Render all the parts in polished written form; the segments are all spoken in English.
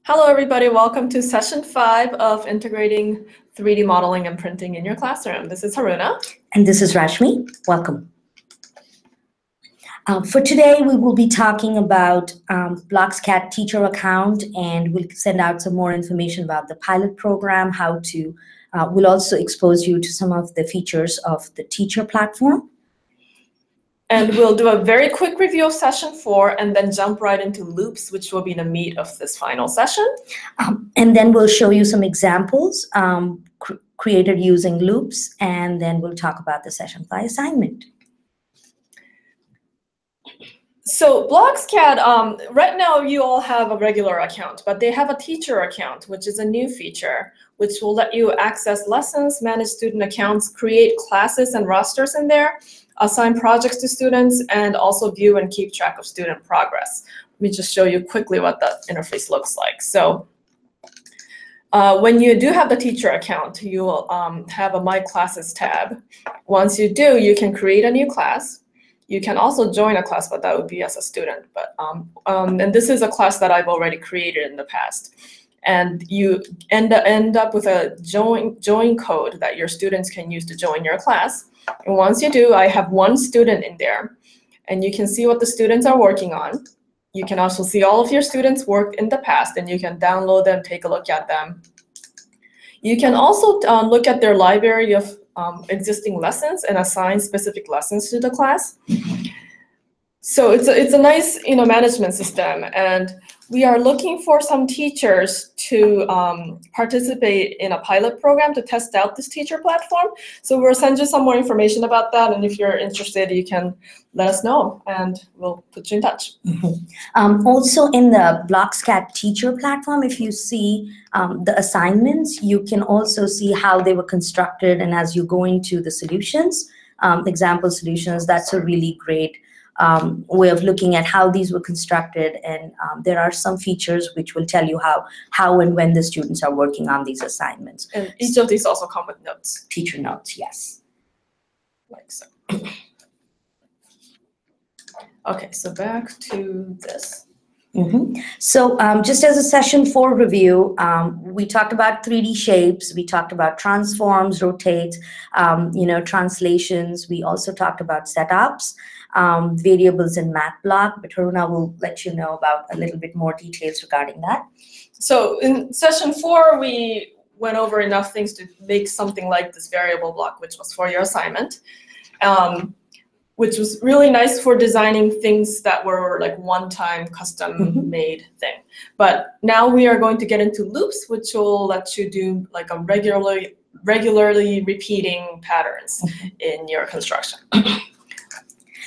Hello, everybody. Welcome to session 5 of integrating 3D modeling and printing in your classroom. This is Haruna. And this is Rashmi. Welcome. For today, we will be talking about BlocksCAD teacher account, and we'll send out some more information about the pilot program, how to, we'll also expose you to some of the features of the teacher platform. And we'll do a very quick review of session 4 and then jump right into loops, which will be the meat of this final session. And then we'll show you some examples created using loops, and then we'll talk about the session 5 assignment. So BlocksCAD, right now you all have a regular account, but they have a teacher account, which is a new feature, which will let you access lessons, manage student accounts, create classes and rosters in there, assign projects to students, and also view and keep track of student progress. Let me just show you quickly what that interface looks like. So when you do have the teacher account, you will have a My Classes tab. Once you do, you can create a new class. You can also join a class, but that would be as a student. But and this is a class that I've already created in the past. And you end up with a join code that your students can use to join your class. And once you do, I have one student in there, and you can see what the students are working on. You can also see all of your students' work in the past, and you can download them, take a look at them. You can also look at their library of existing lessons and assign specific lessons to the class. So it's a nice management system, and we are looking for some teachers to participate in a pilot program to test out this teacher platform. So we'll send you some more information about that, and if you're interested, you can let us know, and we'll put you in touch. Also in the BlocksCAD teacher platform, if you see the assignments, you can also see how they were constructed, and as you go into the solutions, example solutions, that's a really great way of looking at how these were constructed, and there are some features which will tell you how and when the students are working on these assignments. And each of these also come with notes. Teacher notes, yes. Like so. Okay, so back to this. So just as a session 4 review, we talked about 3D shapes, we talked about transforms, rotates, translations. We also talked about setups, variables in MATLAB, but Haruna will let you know about a little bit more details regarding that. So in session 4, we went over enough things to make something like this variable block, which was for your assignment. Which was really nice for designing things that were like one-time custom-made thing. But now we are going to get into loops, which will let you do like a regularly repeating patterns in your construction.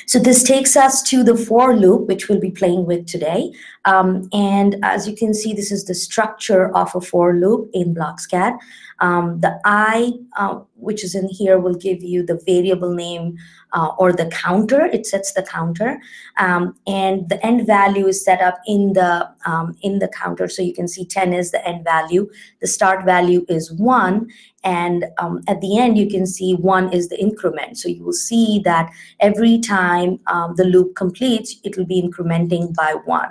So this takes us to the for loop, which we'll be playing with today. And as you can see, this is the structure of a for loop in BlocksCAD. The I, which is in here, will give you the variable name or the counter. It sets the counter, and the end value is set up in the counter. So you can see 10 is the end value. The start value is 1, and at the end you can see 1 is the increment. So you will see that every time the loop completes, it will be incrementing by 1.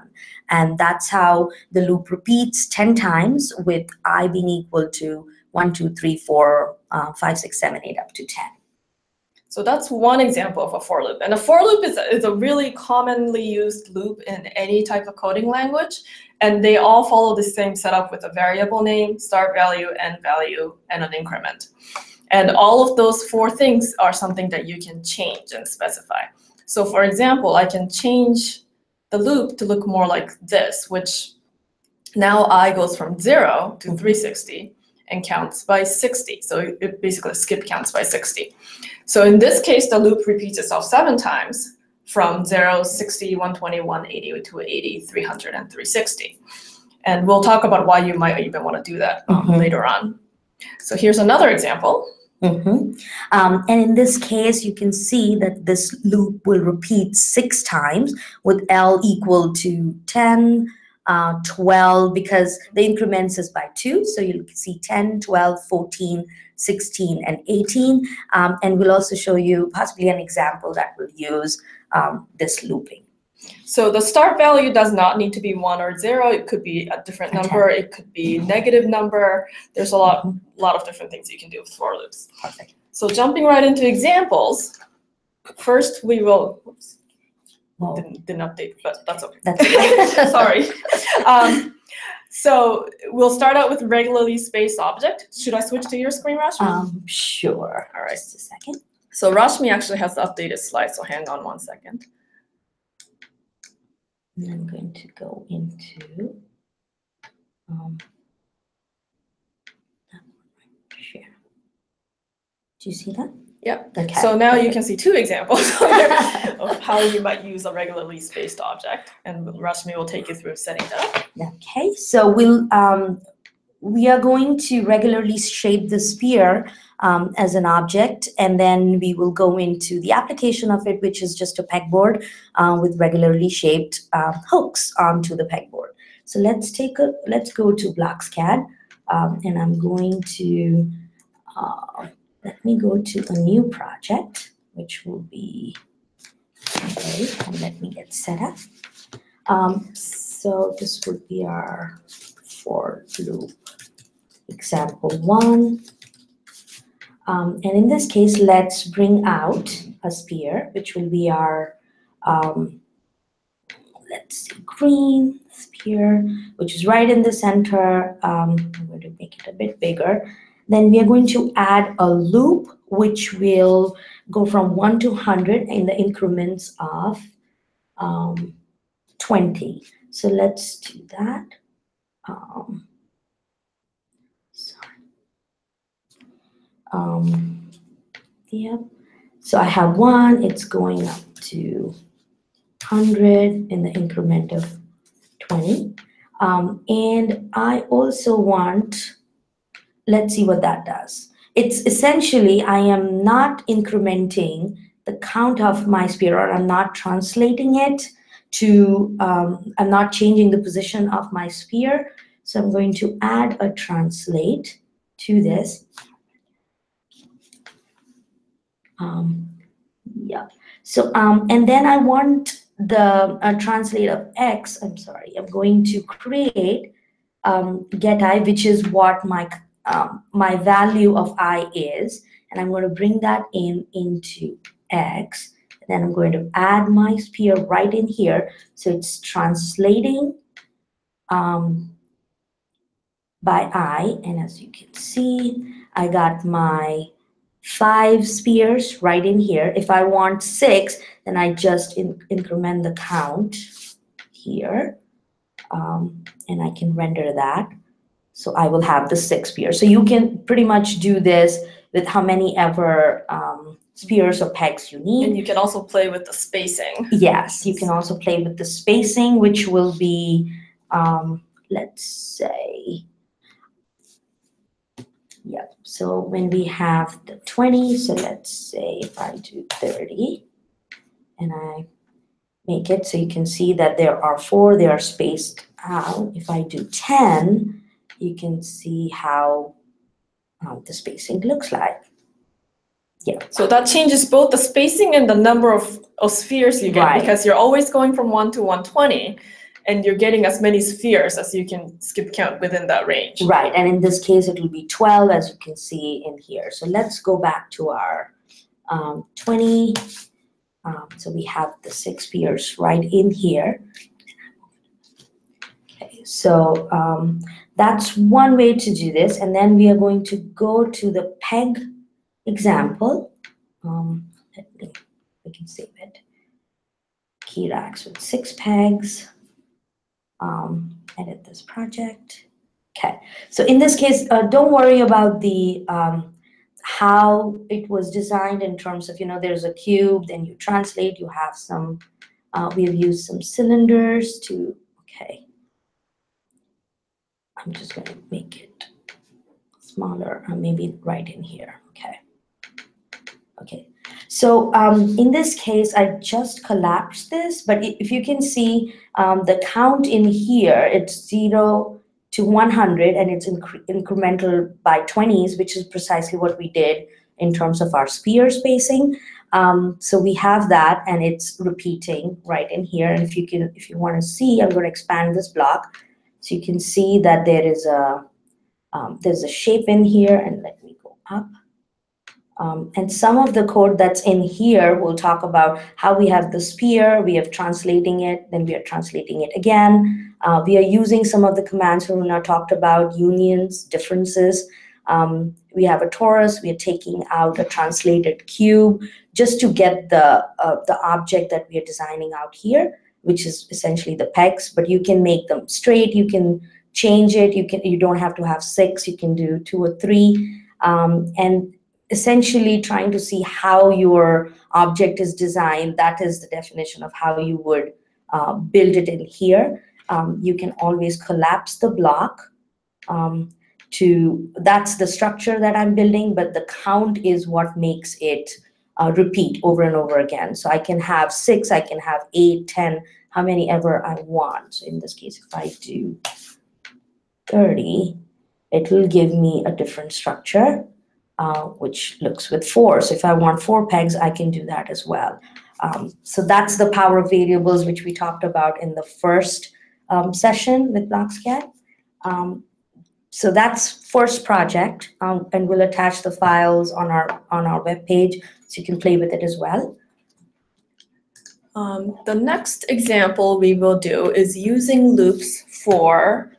And that's how the loop repeats 10 times, with I being equal to 1, 2, 3, 4, 5, 6, 7, 8, up to 10. So that's one example of a for loop. And a for loop is a really commonly used loop in any type of coding language. And they all follow the same setup with a variable name, start value, end value, and an increment. And all of those 4 things are something that you can change and specify. So for example, I can change the loop to look more like this, which now I goes from 0 to 360 and counts by 60. So it basically skip counts by 60. So in this case, the loop repeats itself 7 times, from 0, 60, 120, 180, 280, 300, and 360. And we'll talk about why you might even want to do that later on. So here's another example. And in this case, you can see that this loop will repeat 6 times, with L equal to 10, 12, because the increments is by 2. So you'll see 10, 12, 14, 16, and 18. And we'll also show you possibly an example that will use this looping. So the start value does not need to be 1 or 0. It could be a different number. It could be negative number. There's a lot of different things you can do with for loops. Perfect. So jumping right into examples, first we will, oops, didn't update, but that's okay. That's okay. Sorry. So we'll start out with regularly spaced object. Should I switch to your screen, Rashmi? Sure. All right. Just a second. So Rashmi actually has the updated slide, so hang on 1 second. And I'm going to go into share. Do you see that? Yep. Okay. So now you can see 2 examples of how you might use a regularly spaced object, and Rashmi will take you through setting that up. Okay. So we are going to regularly shape the sphere as an object, and then we will go into the application of it, which is just a pegboard with regularly shaped hooks onto the pegboard. So let's go to BlocksCAD, and I'm going to let me go to a new project, which will be okay, and let me get set up. So this would be our for loop example 1. And in this case, let's bring out a sphere, which will be our, let's see, green sphere, which is right in the center. I'm going to make it a bit bigger. Then we are going to add a loop, which will go from 1 to 100 in the increments of 20. So let's do that. Yep. So I have 1, it's going up to 100 in the increment of 20. And I also want, let's see what that does. It's essentially, I am not incrementing the count of my sphere, or I'm not translating it to, I'm not changing the position of my sphere. So I'm going to add a translate to this. Yeah. So, and then I want the translate of X, I'm sorry, I'm going to create get I, which is what my my value of I is, and I'm going to bring that into X, and then I'm going to add my sphere right in here. So it's translating by I, and as you can see, I got my 5 spheres right in here. If I want 6, then I just increment the count here, and I can render that. So I will have the 6 spheres. So you can pretty much do this with how many ever spheres or pegs you need. And you can also play with the spacing. Yes, you can also play with the spacing, which will be, let's say, yep. So when we have the 20, so let's say if I do 30 and I make it, so you can see that there are 4, they are spaced out. If I do 10, you can see how the spacing looks like. Yeah. So that changes both the spacing and the number of spheres you get, Right. because you're always going from 1 to 120. And you're getting as many spheres as you can skip count within that range. Right, and in this case, it will be 12, as you can see in here. So let's go back to our 20. So we have the 6 spheres right in here. Okay, so that's one way to do this. And then we are going to go to the peg example. We can save it. Key racks with 6 pegs. Edit this project. Okay, so in this case, don't worry about the how it was designed in terms of, there's a cube, then you translate, you have some, we've used some cylinders to, okay. I'm just going to make it smaller, maybe right in here, okay. Okay, so in this case, I just collapsed this, but if you can see the count in here, it's 0 to 100, and it's incremental by 20s, which is precisely what we did in terms of our sphere spacing. So we have that, and it's repeating right in here. And if you want to see, I'm going to expand this block, so you can see that there's a shape in here. And let me go up. And some of the code that's in here, we'll talk about how we have the sphere, we have translating it, then we are translating it again. We are using some of the commands Haruna talked about, unions, differences. We have a torus, we are taking out a translated cube just to get the object that we are designing out here, which is essentially the pegs, but you can make them straight, you can change it, you don't have to have 6, you can do 2 or 3. And essentially trying to see how your object is designed. That is the definition of how you would build it in here. You can always collapse the block that's the structure that I'm building, but the count is what makes it repeat over and over again. So I can have 6, I can have 8, 10, how many ever I want. So in this case, if I do 30, it will give me a different structure. Which looks with 4. So if I want 4 pegs, I can do that as well. So that's the power of variables, which we talked about in the first session with BlocksCAD. So that's first project, and we'll attach the files on our web page, so you can play with it as well. The next example we will do is using loops for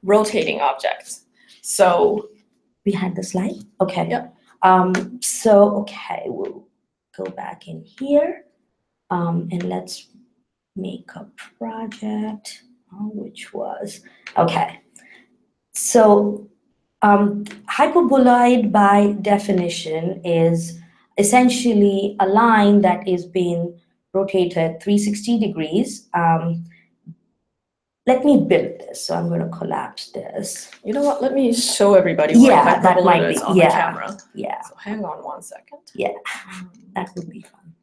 rotating objects. So we had the slide? Okay. Yep. Okay, we'll go back in here, and let's make a project, which was, okay. So hyperboloid by definition is essentially a line that is being rotated 360 degrees. Let me build this. So I'm going to collapse this. You know what? Let me show everybody what hyperboloid is on the camera. Yeah. So hang on one second. Yeah, that would be fun.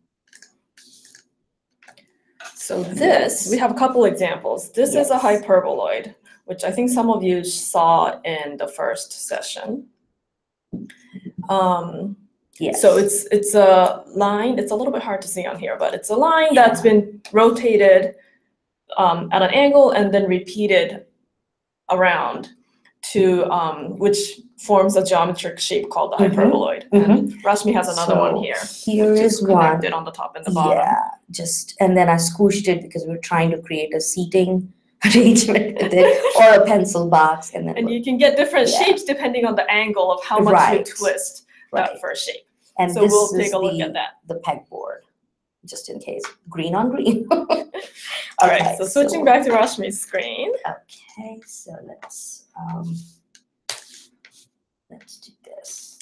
So this, we have a couple examples. This is a hyperboloid, which I think some of you saw in the first session. Yes. So it's a line. It's a little bit hard to see on here, but it's a line that's been rotated at an angle and then repeated around to which forms a geometric shape called the hyperboloid. And Rashmi has another one here. Here is connected on the top and the bottom. Yeah, and then I squished it because we were trying to create a seating arrangement with it, or a pencil box, and then you can get different shapes depending on the angle of how much you twist that first shape. And so we'll take a look at that. The pegboard, just in case. Green on green. All right, so switching back to Rashmi's screen. Okay, so let's do this.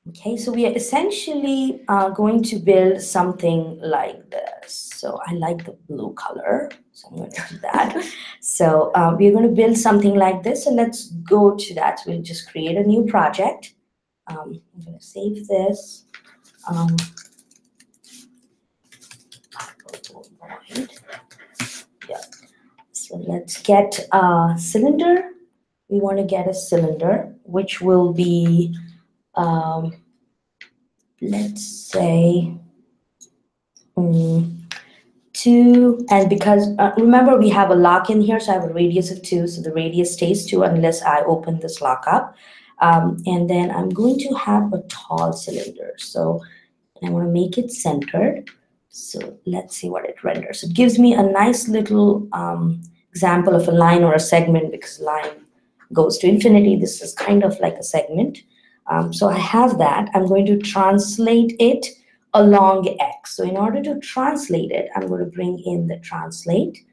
Okay, so we are essentially going to build something like this. So I like the blue color, so I'm going to do that. So we're going to build something like this, and let's go to that. So we'll just create a new project. I'm going to save this. Yeah. So let's get a cylinder. We want to get a cylinder, which will be, let's say, 2. And because, remember, we have a lock in here, so I have a radius of 2. So the radius stays 2 unless I open this lock up. And then I'm going to have a tall cylinder. So I want to make it centered. So let's see what it renders. It gives me a nice little example of a line or a segment, because line goes to infinity. This is kind of like a segment. So I have that. I'm going to translate it along X. So in order to translate it, I'm going to bring in the translate.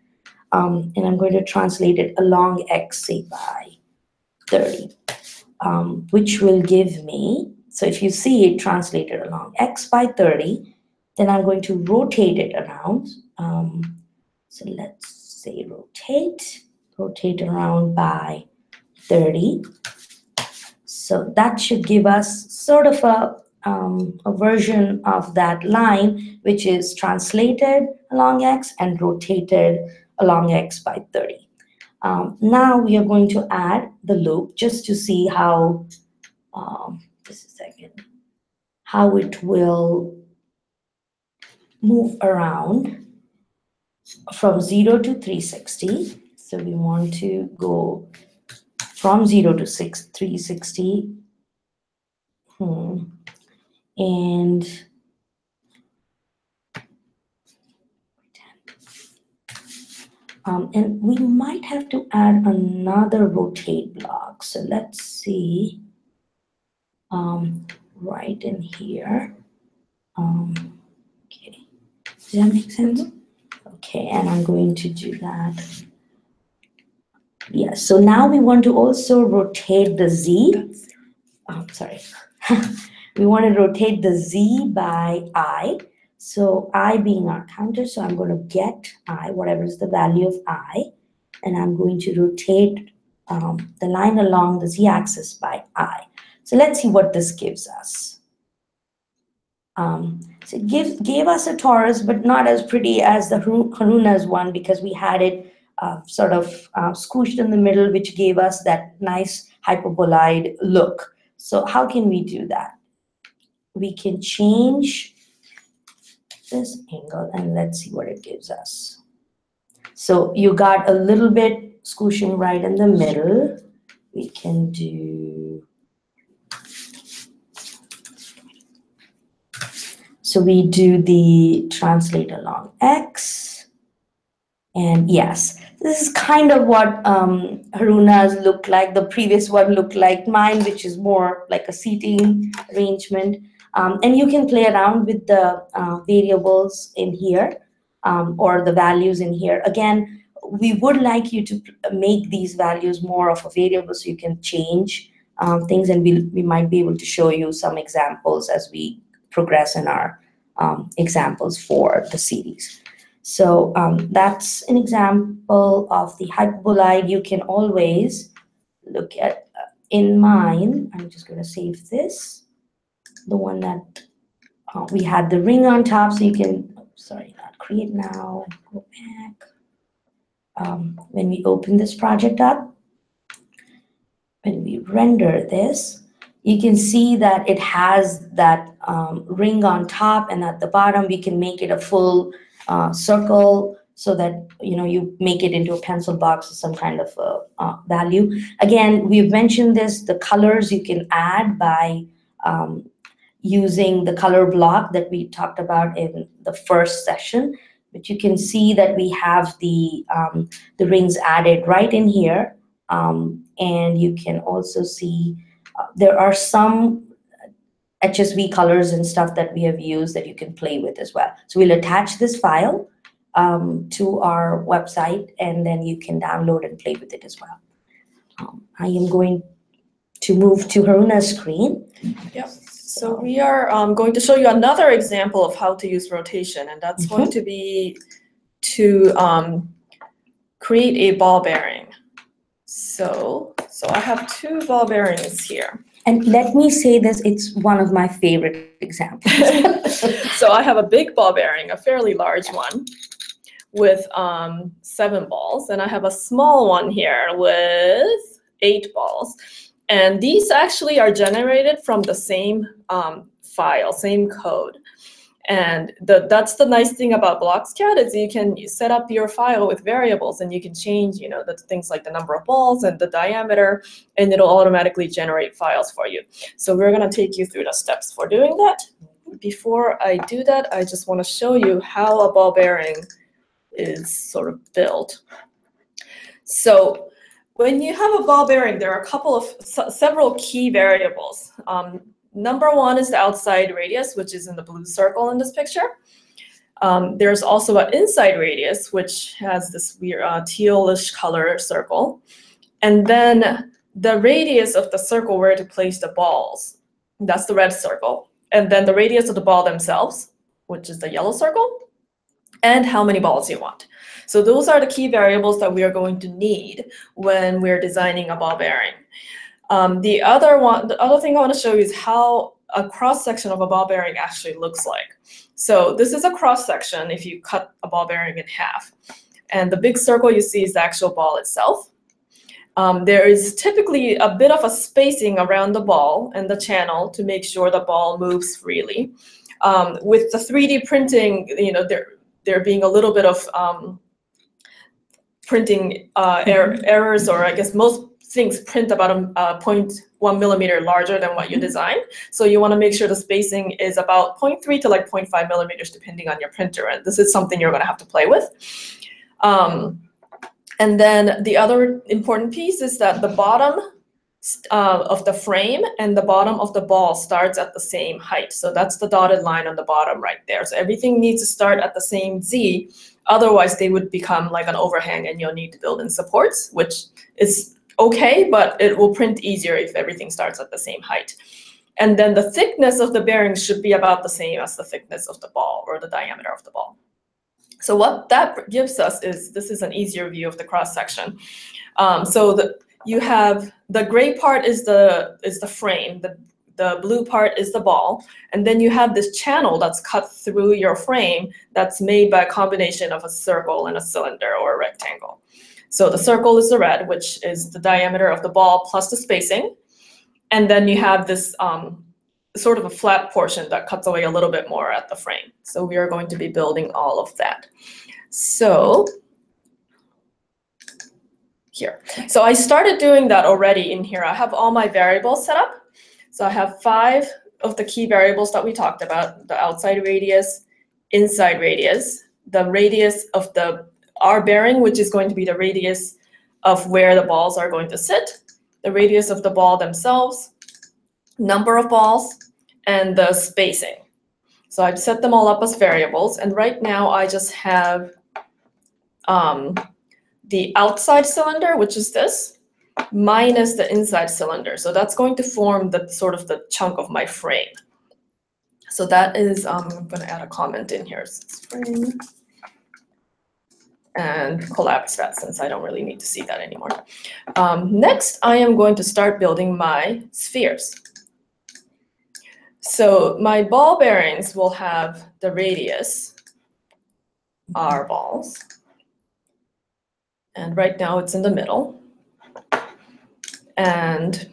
And I'm going to translate it along X, say by 30, which will give me, so if you see it translated along X by 30, then I'm going to rotate it around. So let's say rotate around by 30. So that should give us sort of a version of that line, which is translated along X and rotated along X by 30. Now we are going to add the loop just to see how, just a second, how it will move around from 0 to 360. So we want to go from 0 to 360. And and we might have to add another rotate block. So let's see, right in here. Okay, does that make sense? Okay, and I'm going to do that. Yeah, so now we want to also rotate the Z. Sorry. We want to rotate the Z by I. So I being our counter, so I'm going to get I, whatever is the value of I, and I'm going to rotate the line along the Z-axis by I. So let's see what this gives us. So it gave us a torus, but not as pretty as the Haruna's one, because we had it sort of squished in the middle, which gave us that nice hyperboloid look. So how can we do that? We can change this angle, and let's see what it gives us. So you got a little bit squishing right in the middle. We can do, so we do the translate along X. And yes, this is kind of what Haruna's look like. The previous one looked like mine, which is more like a seating arrangement. And you can play around with the variables in here, or the values in here. Again, we would like you to make these values more of a variable so you can change things, and we might be able to show you some examples as we progress in our examples for the series. So that's an example of the hyperbolide. You can always look at, in mine, I'm just going to save this, the one that we had the ring on top, so you can, sorry, not create now, go back. When we open this project up, when we render this, you can see that it has that ring on top, and at the bottom we can make it a full circle, so that you make it into a pencil box or some kind of value. Again, we've mentioned this, the colors you can add by using the color block that we talked about in the first session. But you can see that we have the rings added right in here. And you can also see there are some HSV colors and stuff that we have used that you can play with as well. So we'll attach this file to our website, and then you can download and play with it as well. I am going to move to Haruna's screen. Yep. So we are going to show you another example of how to use rotation, and that's going to be to create a ball bearing. So I have two ball bearings here. And let me say this, it's one of my favorite examples. So I have a big ball bearing, a fairly large one, with 7 balls, and I have a small one here with 8 balls. And these actually are generated from the same file, same code. And that's the nice thing about BlocksCAD, is you can set up your file with variables, and you can change, the things like the number of balls and the diameter, and it'll automatically generate files for you. So we're going to take you through the steps for doing that. Before I do that, I just want to show you how a ball bearing is sort of built. So when you have a ball bearing, there are several key variables. Number one is the outside radius, which is in the blue circle in this picture. There's also an inside radius, which has this weird tealish color circle. And then the radius of the circle where to place the balls, that's the red circle. And then the radius of the ball themselves, which is the yellow circle, and how many balls you want. So those are the key variables that we are going to need when we're designing a ball bearing. The other thing I want to show you is how a cross-section of a ball bearing actually looks like. So this is a cross-section if you cut a ball bearing in half. And the big circle you see is the actual ball itself. There is typically a bit of a spacing around the ball and the channel to make sure the ball moves freely. With the 3D printing, there being a little bit of printing errors, or I guess most things print about a 0.1 millimeter larger than what you design. So you want to make sure the spacing is about 0.3 to like 0.5 millimeters, depending on your printer. And this is something you're going to have to play with. And then the other important piece is that the bottom of the frame and the bottom of the ball starts at the same height. So that's the dotted line on the bottom right there. So everything needs to start at the same Z. Otherwise, they would become like an overhang and you'll need to build in supports, which is okay, but it will print easier if everything starts at the same height. And then the thickness of the bearings should be about the same as the thickness of the ball or the diameter of the ball. So what that gives us is, this is an easier view of the cross section. You have the gray part is the frame, the blue part is the ball, and then you have this channel that's cut through your frame that's made by a combination of a circle and a cylinder or a rectangle. So the circle is the red, which is the diameter of the ball plus the spacing, and then you have this sort of a flat portion that cuts away a little bit more at the frame. So we are going to be building all of that. So here. So I started doing that already in here. I have all my variables set up. So I have 5 of the key variables that we talked about: the outside radius, inside radius, the radius of the R bearing, which is going to be the radius of where the balls are going to sit, the radius of the ball themselves, number of balls, and the spacing. So I've set them all up as variables, and right now I just have the outside cylinder, which is this, minus the inside cylinder. So that's going to form the sort of the chunk of my frame. So that is, I'm going to add a comment in here. Frame, and collapse that since I don't really need to see that anymore. Next, I am going to start building my spheres. So my ball bearings will have the radius, R balls. And right now it's in the middle. And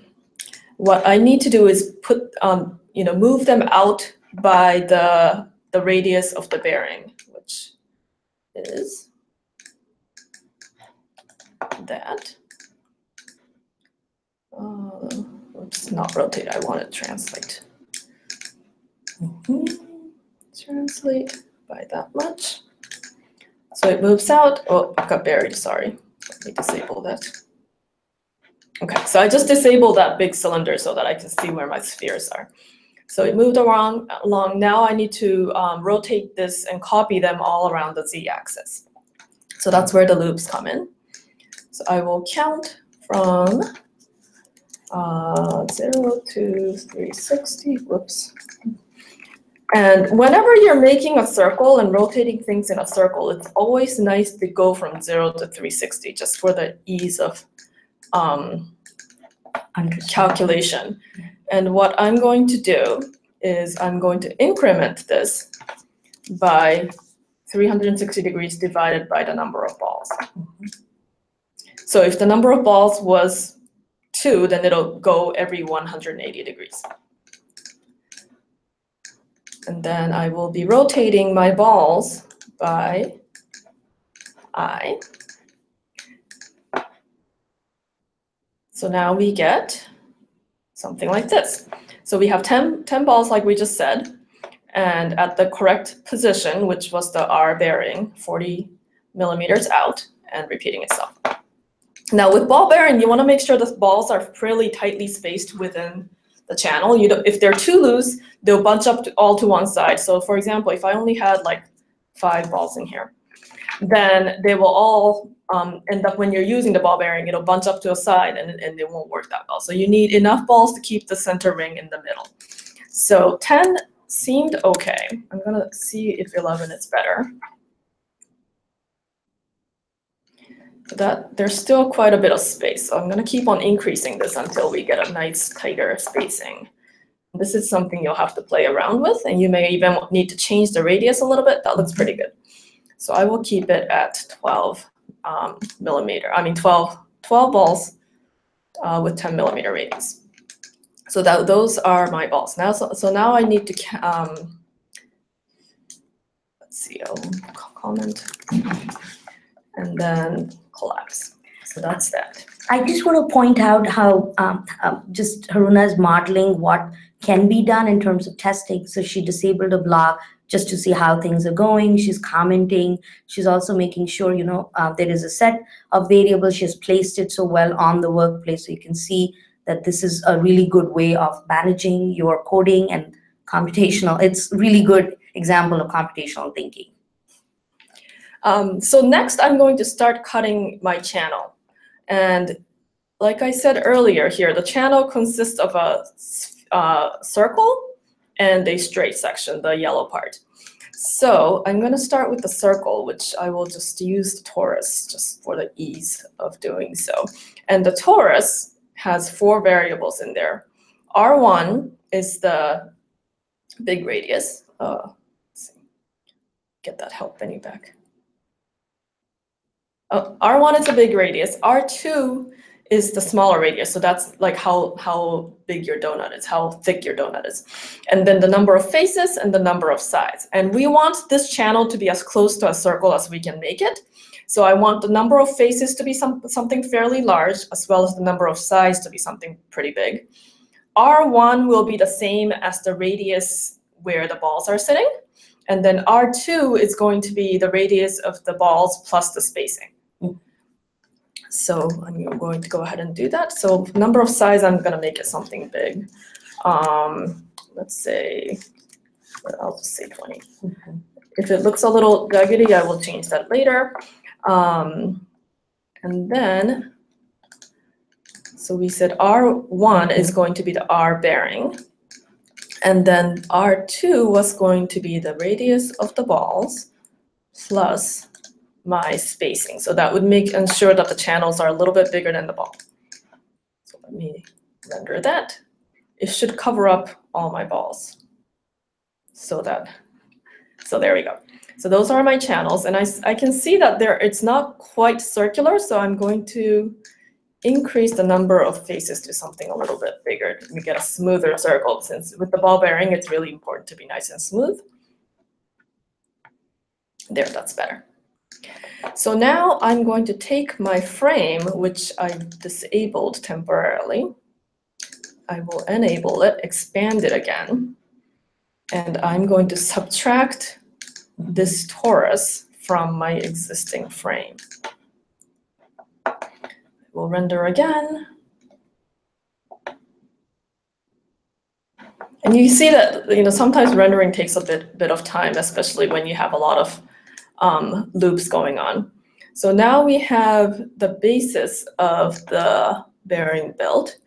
what I need to do is put, move them out by the radius of the bearing, which is that. Oops, not rotate, I want to translate. Translate by that much. So it moves out. Oh, it got buried, sorry. Let me disable that. Okay, so I just disabled that big cylinder so that I can see where my spheres are. So it moved along. Now I need to rotate this and copy them all around the Z-axis. So that's where the loops come in. So I will count from 0 to 360. Whoops. And whenever you're making a circle and rotating things in a circle, it's always nice to go from 0 to 360, just for the ease of calculation. And what I'm going to do is I'm going to increment this by 360 degrees divided by the number of balls. So if the number of balls was 2, then it'll go every 180 degrees. And then I will be rotating my balls by I. So now we get something like this. So we have 10 balls like we just said, and at the correct position, which was the R bearing, 40 millimeters out, and repeating itself. Now with ball bearing, you want to make sure the balls are fairly tightly spaced within the channel. If they're too loose, they'll bunch up all to one side. So for example, if I only had like 5 balls in here, then they will all end up, when you're using the ball bearing, it'll bunch up to a side and it won't work that well. So you need enough balls to keep the center ring in the middle. So 10 seemed okay. I'm gonna see if 11 is better. There's still quite a bit of space, so I'm going to keep on increasing this until we get a nice tighter spacing. This is something you'll have to play around with, and you may even need to change the radius a little bit. That looks pretty good. So I will keep it at 12 millimeter. I mean 12 balls with 10 millimeter radius. So those are my balls. Now, so now I need to let's see. I'll comment and then collapse. So that's that. I just want to point out how just Haruna is modeling what can be done in terms of testing. So she disabled a block just to see how things are going. She's commenting. She's also making sure, you know, there is a set of variables. She has placed it so well on the workplace. So you can see that this is a really good way of managing your coding and computational. It's really good example of computational thinking. So next I'm going to start cutting my channel. And like I said earlier here, the channel consists of a circle and a straight section, the yellow part. So I'm going to start with the circle, which I will just use the torus just for the ease of doing so. And the torus has 4 variables in there. R1 is the big radius. Let's see. Get that help menu back. R1 is a big radius. R2 is the smaller radius. So that's like how big your donut is, how thick your donut is. And then the number of faces and the number of sides. And we want this channel to be as close to a circle as we can make it. So I want the number of faces to be something fairly large, as well as the number of sides to be something pretty big. R1 will be the same as the radius where the balls are sitting. And then R2 is going to be the radius of the balls plus the spacing. So I'm going to go ahead and do that. So number of size, I'm going to make it something big. Let's say, I'll just say 20. Mm-hmm. If it looks a little jaggedy, I will change that later. And then, so we said R1 is going to be the R bearing. And then R2 was going to be the radius of the balls plus my spacing. So that would ensure that the channels are a little bit bigger than the ball. So let me render that. It should cover up all my balls. So there we go. So those are my channels. And I can see that it's not quite circular. So I'm going to increase the number of faces to something a little bit bigger to get a smoother circle, since with the ball bearing, it's really important to be nice and smooth. There, that's better. So now I'm going to take my frame, which I disabled temporarily. I will enable it, expand it again, and I'm going to subtract this torus from my existing frame. We'll render again. And you see that, you know, sometimes rendering takes a bit of time, especially when you have a lot of loops going on. So now we have the basis of the bearing built.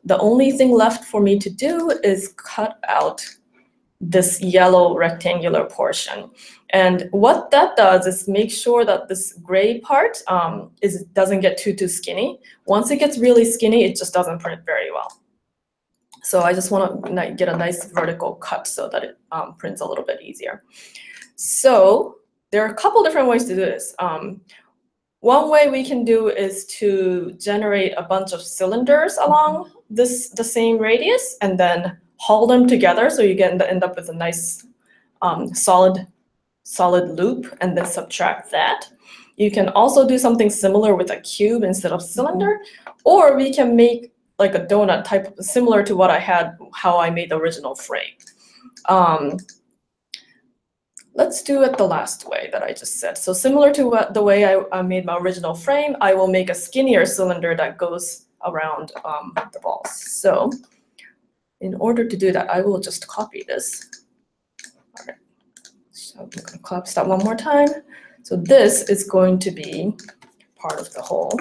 The only thing left for me to do is cut out this yellow rectangular portion. And what that does is make sure that this gray part doesn't get too skinny. Once it gets really skinny, it just doesn't print very well. So I just want to get a nice vertical cut so that it prints a little bit easier. So there are a couple different ways to do this. One way we can do is to generate a bunch of cylinders along the same radius and then haul them together, so you end up with a nice solid loop, and then subtract that. You can also do something similar with a cube instead of cylinder, or we can make like a donut type, similar to what I had, how I made the original frame. Let's do it the last way that I just said. So similar to the way I made my original frame, I will make a skinnier cylinder that goes around the balls. So in order to do that, I will just copy this. All right. So I'm going to collapse that one more time. So this is going to be part of the whole.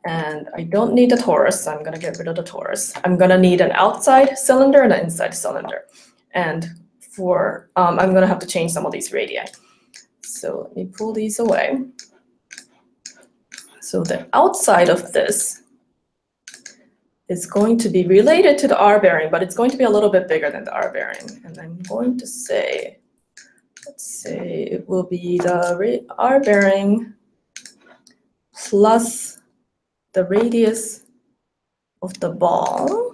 And I don't need the torus, so I'm going to get rid of the torus. I'm going to need an outside cylinder and an inside cylinder. And I'm going to have to change some of these radii. So let me pull these away. So the outside of this is going to be related to the R bearing, but it's going to be a little bit bigger than the R bearing. And I'm going to say, let's say it will be the R bearing plus the radius of the ball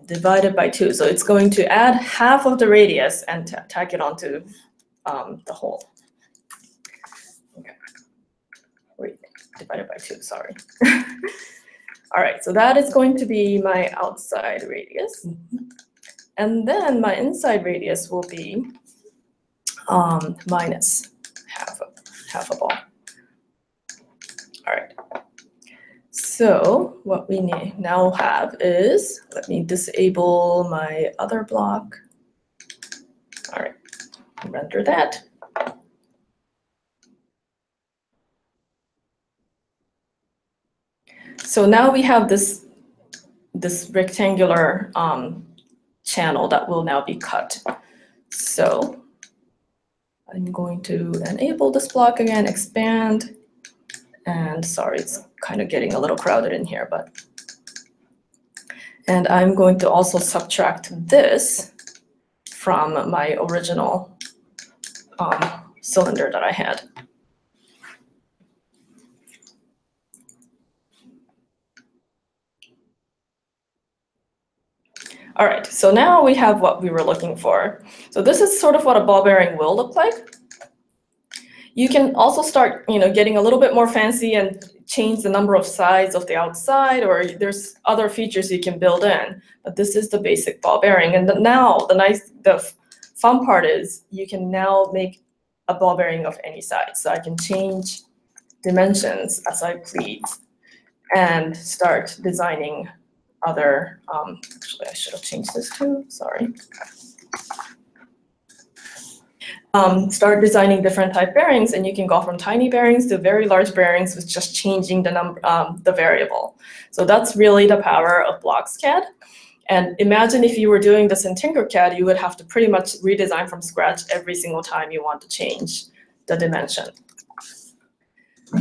divided by 2. So it's going to add half of the radius and tack it onto the hole. Okay. Wait, divided by 2, sorry. All right, so that is going to be my outside radius. And then my inside radius will be minus half a ball. All right. So what we now have is, let me disable my other block. All right, render that. So now we have this rectangular channel that will now be cut. So I'm going to enable this block again, expand, and sorry, it's kind of getting a little crowded in here, and I'm going to also subtract this from my original cylinder that I had. All right, so now we have what we were looking for. So this is sort of what a ball bearing will look like. You can also start, getting a little bit more fancy and change the number of sides of the outside, or there's other features you can build in. But this is the basic ball bearing. And now the fun part is you can now make a ball bearing of any size. So I can change dimensions as I please and start designing other, actually I should have changed this too, sorry. Start designing different type bearings, and you can go from tiny bearings to very large bearings with just changing the number, the variable. So that's really the power of BlocksCAD. And imagine if you were doing this in Tinkercad, you would have to pretty much redesign from scratch every single time you want to change the dimension.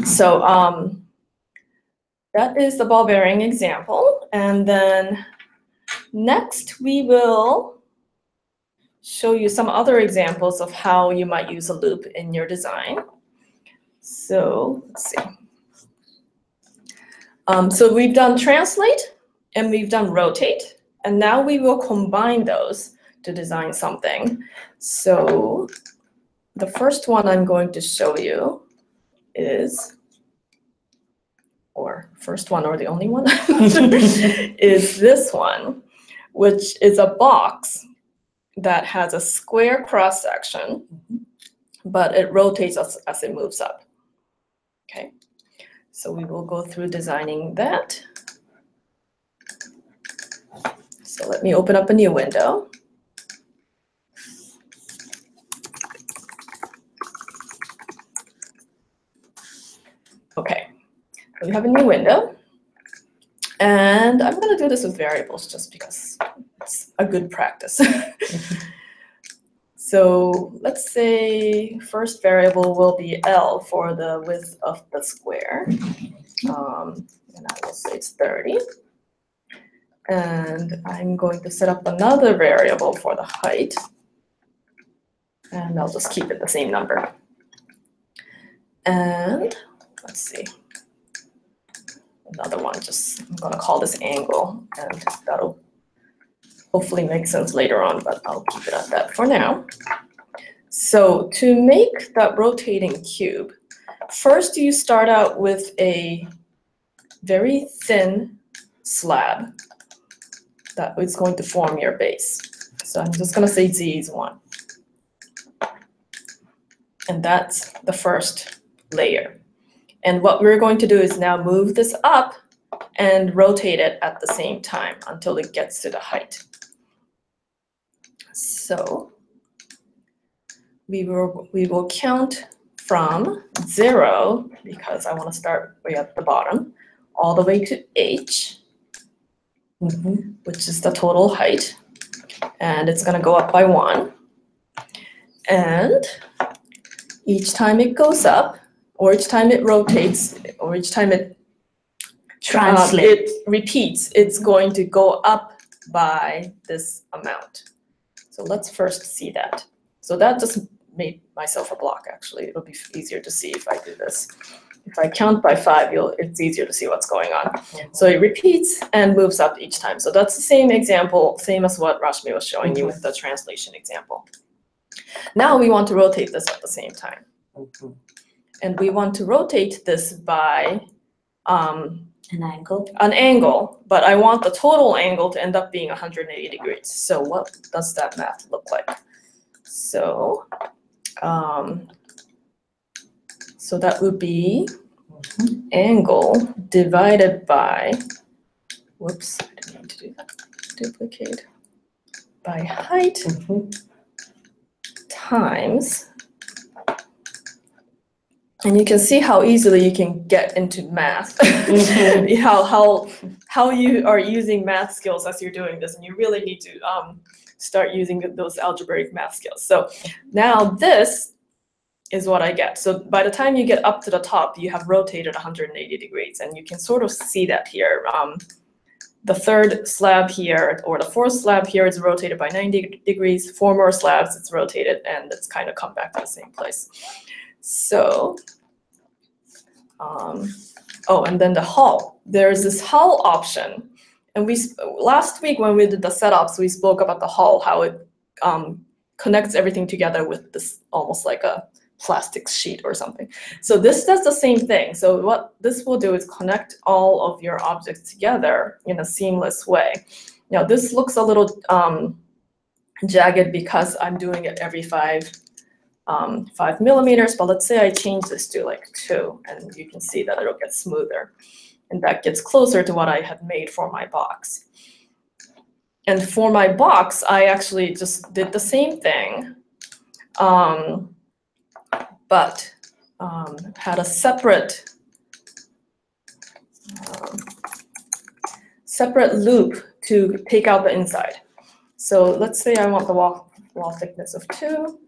So that is the ball bearing example. And then next we will show you some other examples of how you might use a loop in your design. So let's see. So we've done translate and we've done rotate, and now we will combine those to design something. So the first one I'm going to show you is, or first one or the only one, is this one, which is a box that has a square cross section, but it rotates as it moves up. Okay, so we will go through designing that. So let me open up a new window. Okay, so we have a new window, and I'm going to do this with variables just because it's a good practice. So let's say first variable will be L for the width of the square, and I will say it's 30. And I'm going to set up another variable for the height, and I'll just keep it the same number. And let's see, another one, I'm going to call this angle, and that'll hopefully make sense later on, but I'll keep it at that for now. So to make that rotating cube, first you start out with a very thin slab that is going to form your base. So I'm just going to say Z is 1. And that's the first layer. And what we're going to do is now move this up and rotate it at the same time until it gets to the height. So we will count from 0, because I want to start way at the bottom, all the way to H, which is the total height. And it's going to go up by 1. And each time it goes up, or each time it rotates, or each time it Translate. it repeats, it's going to go up by this amount. So let's first see that. So that just made myself a block, actually. It'll be easier to see if I do this. If I count by 5, it's easier to see what's going on. So it repeats and moves up each time. So that's the same example, same as what Rashmi was showing you with the translation example. Now we want to rotate this at the same time. And we want to rotate this by An angle. an angle, but I want the total angle to end up being 180 degrees. So what does that math look like? So, so that would be angle divided by, whoops, I didn't mean to do that, duplicate, by height times, and you can see how easily you can get into math, how you are using math skills as you're doing this, and you really need to start using those algebraic math skills. So now this is what I get. So by the time you get up to the top, you have rotated 180 degrees, and you can sort of see that here. The third slab here, or the fourth slab here, is rotated by 90 degrees. 4 more slabs, it's rotated, and it's kind of come back to the same place. So, oh, and then the hull. There's this hull option. And last week when we did the setups, we spoke about the hull, how it connects everything together with this almost like a plastic sheet or something. So this does the same thing. So what this will do is connect all of your objects together in a seamless way. Now this looks a little jagged because I'm doing it every 5 millimeters, but let's say I change this to like 2, and you can see that it'll get smoother. And that gets closer to what I had made for my box. And for my box, I actually just did the same thing, but had a separate loop to take out the inside. So let's say I want the wall thickness of 2.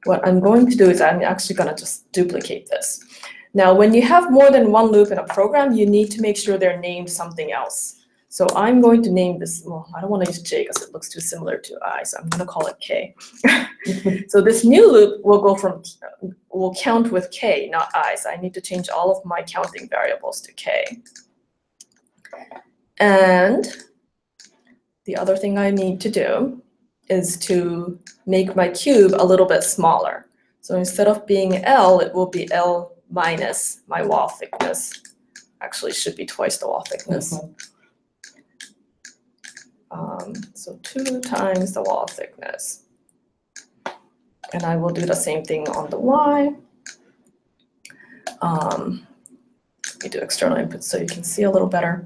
What I'm going to do is I'm actually going to just duplicate this. Now, when you have more than one loop in a program, you need to make sure they're named something else. So I'm going to name this, well, I don't want to use J because it looks too similar to I, so I'm going to call it K. So this new loop will count with K, not I. So I need to change all of my counting variables to K. And the other thing I need to do is to make my cube a little bit smaller. So instead of being L, it will be L minus my wall thickness. Actually, it should be twice the wall thickness. So 2 times the wall thickness. And I will do the same thing on the Y. Let me do external input so you can see a little better.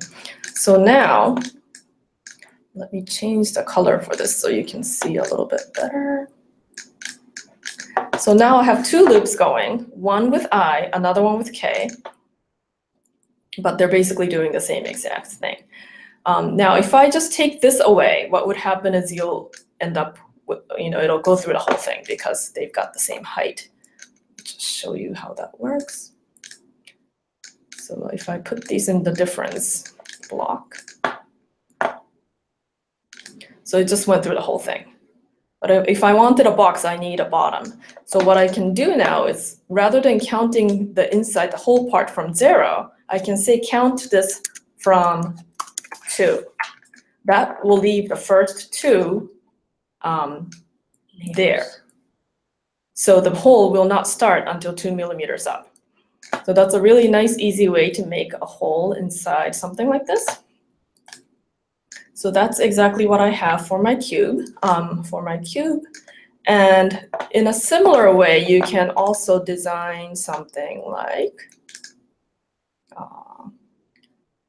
So now, let me change the color for this so you can see a little bit better. So now I have 2 loops going, one with I, another one with K, but they're basically doing the same exact thing. Now, if I just take this away, what would happen is you'll end up with, it'll go through the whole thing because they've got the same height. Just show you how that works. So if I put these in the difference block, so it just went through the whole thing. But if I wanted a box, I need a bottom. So what I can do now is, rather than counting the inside, the whole part from 0, I can say count this from 2. That will leave the first 2 there. So the hole will not start until 2 millimeters up. So that's a really nice, easy way to make a hole inside something like this. So that's exactly what I have for my cube. And in a similar way, you can also design something like,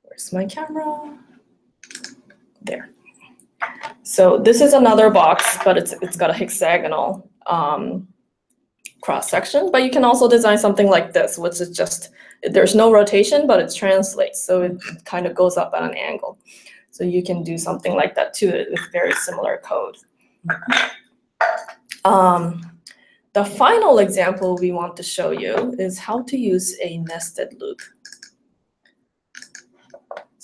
where's my camera? There. So this is another box, but it's got a hexagonal cross section. But you can also design something like this, which is just, there's no rotation, but it translates. So it kind of goes up at an angle. So you can do something like that too with very similar code. The final example we want to show you is how to use a nested loop.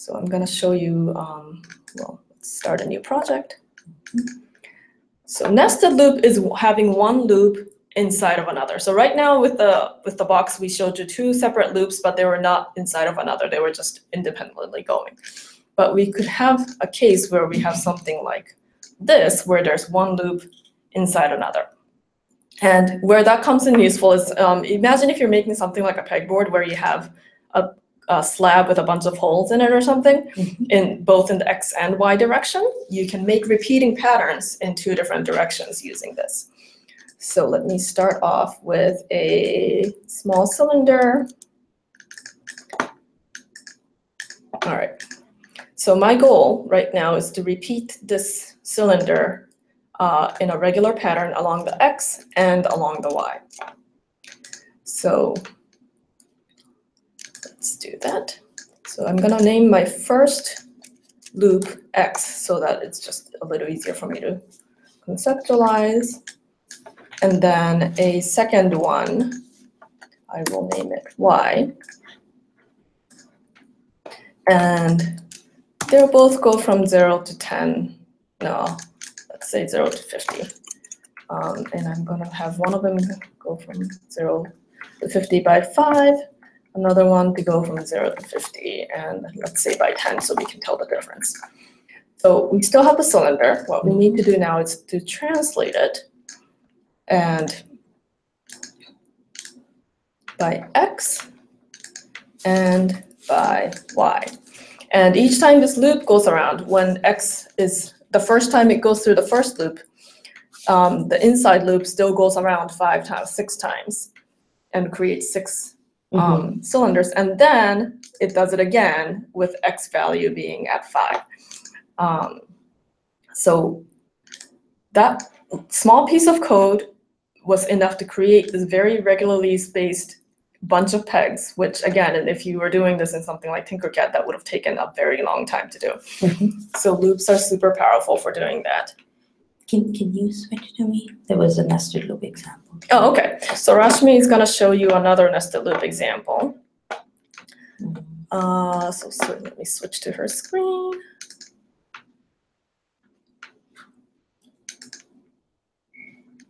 So I'm going to show you, well, let's start a new project. So nested loop is having one loop inside of another. So right now with the box, we showed you two separate loops, but they were not inside of another. They were just independently going. But we could have a case where we have something like this, where there's one loop inside another. And where that comes in useful is, imagine if you're making something like a pegboard where you have a slab with a bunch of holes in it or something, in both in the X and Y direction. You can make repeating patterns in two different directions using this. So let me start off with a small cylinder. All right. So my goal right now is to repeat this cylinder in a regular pattern along the X and along the Y. So let's do that. So I'm going to name my first loop X so that it's just a little easier for me to conceptualize. And then a second one, I will name it Y. And they'll both go from 0 to 10. No, let's say 0 to 50. And I'm going to have one of them go from 0 to 50 by 5, another one to go from 0 to 50, and let's say by 10 so we can tell the difference. So we still have the cylinder. What we need to do now is to translate it and by X and by Y. And each time this loop goes around, when X is the first time it goes through the first loop, the inside loop still goes around 6 times and creates 6 cylinders. And then it does it again with X value being at 5. So that small piece of code was enough to create this very regularly spaced bunch of pegs, which again, and if you were doing this in something like Tinkercad, that would have taken a very long time to do. So loops are super powerful for doing that. Can you switch to me? There was a nested loop example. Oh, okay. So Rashmi is going to show you another nested loop example. So let me switch to her screen.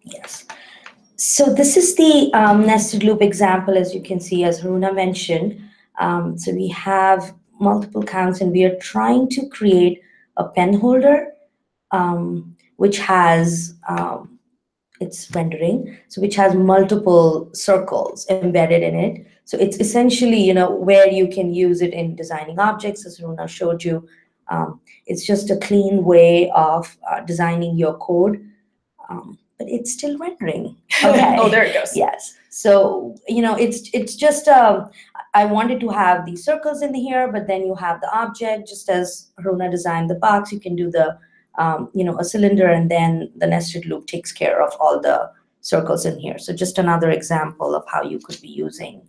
Yes. So this is the nested loop example, as you can see, as Haruna mentioned. So we have multiple counts, and we are trying to create a pen holder, which has, it's rendering, so which has multiple circles embedded in it. So it's essentially, where you can use it in designing objects, as Haruna showed you. It's just a clean way of designing your code. But it's still rendering. Okay. Oh, there it goes. Yes. So, it's just, I wanted to have the circles in here, but then you have the object, just as Haruna designed the box, you can do the, a cylinder, and then the nested loop takes care of all the circles in here. So just another example of how you could be using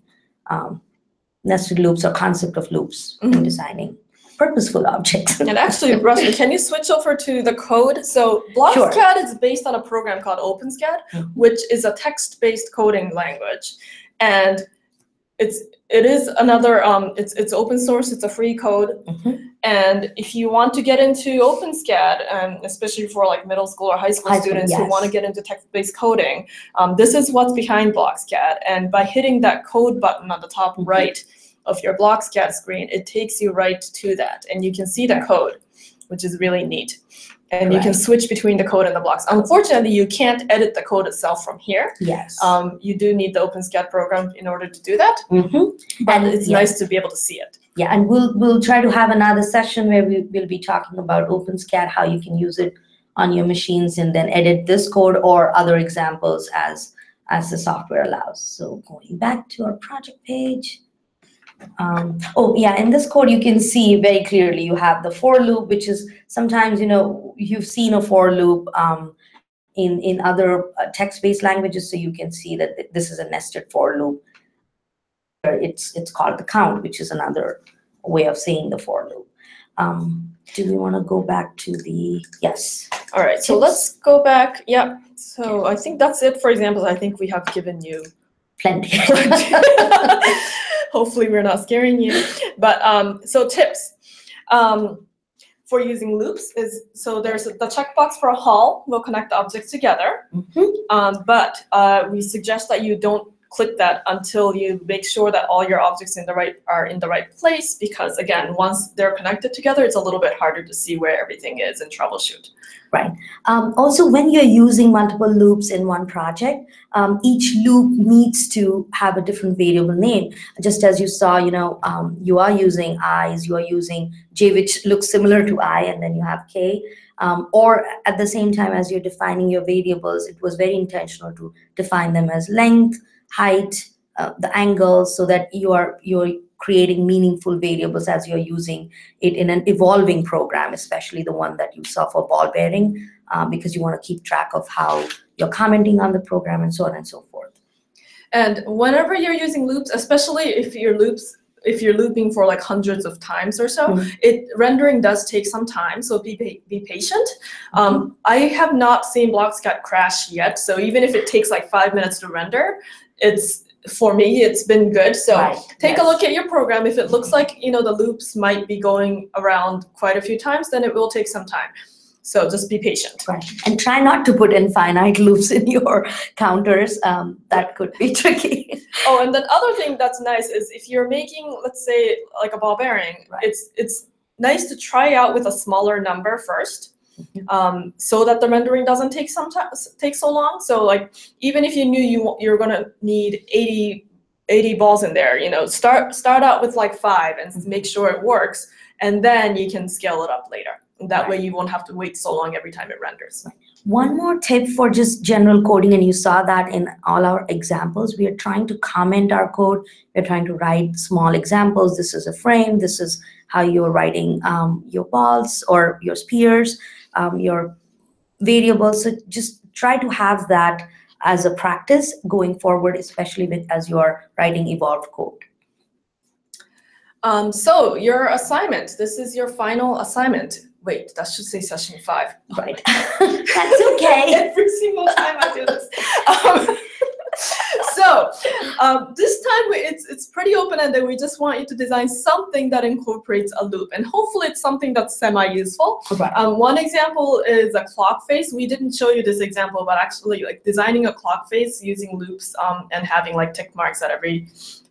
nested loops or concept of loops in designing purposeful objects. And actually, Rashmi, can you switch over to the code? So BlocksCAD is based on a program called OpenSCAD, which is a text-based coding language. And it is another, it's open source, it's a free code. And if you want to get into OpenSCAD, especially for like middle school or high school students who want to get into text-based coding, this is what's behind BlocksCAD. And by hitting that code button on the top right of your BlocksCAD screen, it takes you right to that. And you can see the code, which is really neat. And you can switch between the code and the blocks. Unfortunately, you can't edit the code itself from here. Yes. You do need the OpenSCAD program in order to do that. But it's nice to be able to see it. Yeah, and we'll try to have another session where we will be talking about OpenSCAD, how you can use it on your machines and then edit this code or other examples as the software allows. So going back to our project page. Oh yeah, in this code you can see very clearly you have the for loop, which is sometimes you've seen a for loop in other text-based languages, so you can see that this is a nested for loop. It's called the count, which is another way of saying the for loop. Do we want to go back to the yes? All right, so let's go back. Yeah, so I think that's it for examples. I think we have given you plenty. Hopefully we're not scaring you. But so tips. for using loops is, so there's the checkbox for a hall will connect the objects together. But we suggest that you don't click that until you make sure that all your objects are in the right place, because again, once they're connected together, it's a little bit harder to see where everything is and troubleshoot. Right. Also, when you're using multiple loops in one project, each loop needs to have a different variable name. Just as you saw, you are using i's, you are using j, which looks similar to I, and then you have k. Or at the same time as you're defining your variables, it was very intentional to define them as length, height, the angles, so that you're creating meaningful variables as you're using it in an evolving program, especially the one that you saw for ball bearing, because you want to keep track of how you're commenting on the program and so on and so forth. And whenever you're using loops, especially if you're looping for like hundreds of times or so, rendering does take some time, so be patient. I have not seen BlocksCAD crash yet, so even if it takes like 5 minutes to render, for me, it's been good. So take a look at your program. If it looks like the loops might be going around quite a few times, then it will take some time. So just be patient. Right. And try not to put infinite loops in your counters. That could be tricky. Oh, and the other thing that's nice is if you're making, let's say, like a ball bearing, it's nice to try out with a smaller number first. So that the rendering doesn't take so long. So like even if you knew you're gonna need 80 balls in there, start out with like 5 and make sure it works, and then you can scale it up later. That way you won't have to wait so long every time it renders. One more tip for just general coding, and you saw that in all our examples, we are trying to comment our code. We're trying to write small examples. This is a frame. This is how you're writing your balls or your spheres, your variables. So just try to have that as a practice going forward, especially as you're writing evolved code. So your assignment, this is your final assignment. Wait, that should say session 5. Right. That's okay. Every single time I do this. This time it's pretty open-ended. We just want you to design something that incorporates a loop, and hopefully it's something that's semi-useful. One example is a clock face. We didn't show you this example, but actually like designing a clock face using loops and having like tick marks at every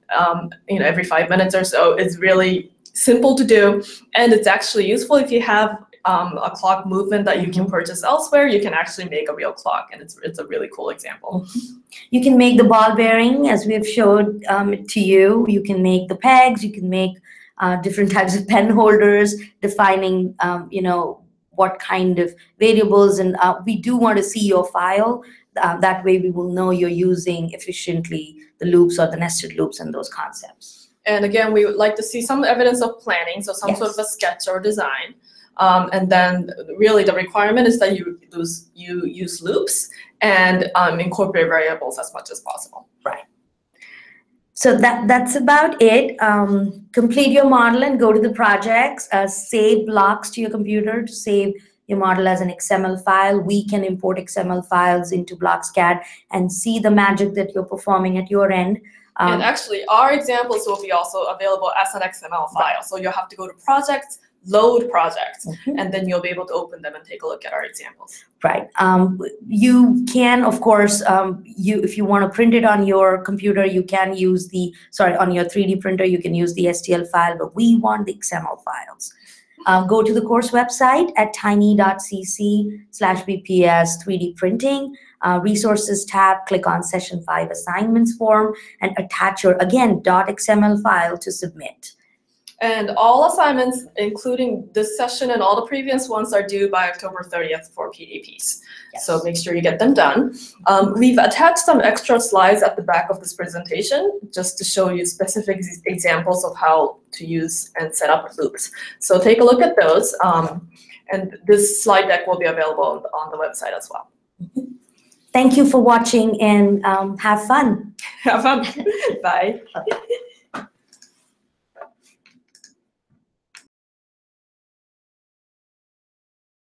5 minutes or so is really simple to do, and it's actually useful if you have a clock movement that you can purchase elsewhere. You can actually make a real clock, and it's a really cool example. You can make the ball bearing as we've showed to you. You can make the pegs. You can make different types of pen holders, defining what kind of variables, and we do want to see your file. That way we will know you're using efficiently the loops or the nested loops and those concepts. And again, we would like to see some evidence of planning, so some sort of a sketch or design. And then really the requirement is that you use loops and incorporate variables as much as possible. Right. So that's about it. Complete your model and go to the projects. Save blocks to your computer to save your model as an XML file. We can import XML files into BlocksCAD and see the magic that you're performing at your end. And actually, our examples will be also available as an XML file. So you'll have to go to projects, load projects, and then you'll be able to open them and take a look at our examples. Right. You can, of course, if you want to print it on your computer, you can use on your 3D printer, you can use the STL file, but we want the XML files. Go to the course website at tiny.cc/bps 3D printing. Resources tab, click on session 5 assignments form, and attach your, again, .xml file to submit. And all assignments, including this session and all the previous ones, are due by October 30th for PDPs. Yes. So make sure you get them done. We've attached some extra slides at the back of this presentation just to show you specific examples of how to use and set up loops. So take a look at those. And this slide deck will be available on the website as well. Thank you for watching, and have fun. Have fun. Bye.